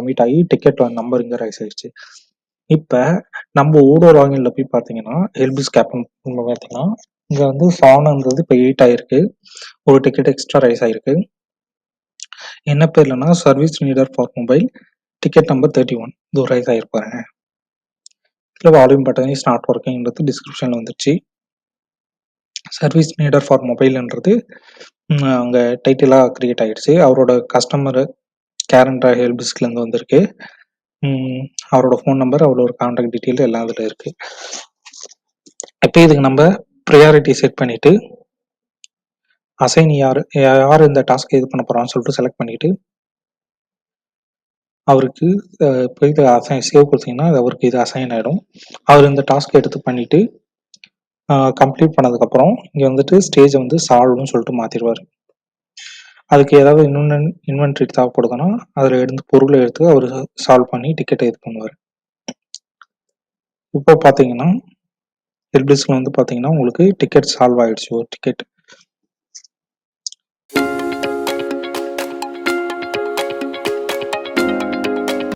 Commit ஆகி ticket number இங்கே rice ஆயிடுச்சு. இப்போ நம்ம ஓடோ லாகின்ல போய் பார்த்தீங்கன்னா ஹெல்பிஸ் கேப் பார்த்தீங்கன்னா இங்கே வந்து 7ன்றது இப்போ 8 ஆயிருக்கு. ஒரு டிக்கெட் எக்ஸ்ட்ரா ரைஸ் ஆயிருக்கு. என்ன பேர்லன்னா service needed for mobile ticket number 31 இது ரைஸ் ஆயிருப்பாருங்க. இதில் வால்யூம் பட்டன் இஸ் நாட் ஒர்க்கிங்கிறது டிஸ்கிரிப்ஷனில் வந்துருச்சு. சர்வீஸ் நீடர் ஃபார் மொபைல்ன்றது அங்கே டைட்டிலாக கிரியேட் ஆகிடுச்சு. அவரோட கஸ்டமர் கேரண்ட்ரா ஹெல்பிஸ்க்லேருந்து வந்திருக்கு. அவரோட ஃபோன் நம்பர், அவரோட கான்டாக்ட் டீட்டெயில் எல்லாம் அதில் இருக்குது. இப்போ இதுக்கு நம்ம ப்ரையாரிட்டி செட் பண்ணிவிட்டு அசைன் யார் இந்த டாஸ்க் இது பண்ண போகிறான்னு சொல்லிட்டு செலக்ட் பண்ணிவிட்டு அவருக்கு இப்போ இது சேவ் கொடுத்தீங்கன்னா அவருக்கு இது அசைன் ஆகிடும். அவர் இந்த டாஸ்க் எடுத்து பண்ணிவிட்டு கம்ப்ளீட் பண்ணதுக்கப்புறம் இங்கே வந்துட்டு ஸ்டேஜை வந்து சால்வ்னு சொல்லிட்டு மாற்றிடுவார். அதுக்கு ஏதாவது இன்வென்ட்ரி தேவைப்படுதுன்னா அதில் எடுத்து பொருளை எடுத்து அவர் சால்வ் பண்ணி டிக்கெட்டை இது பண்ணுவார். இப்போ பார்த்தீங்கன்னா ஹெல்பிஸ்கில் வந்து பார்த்தீங்கன்னா உங்களுக்கு டிக்கெட் சால்வ் ஆகிடுச்சு. ஒரு டிக்கெட்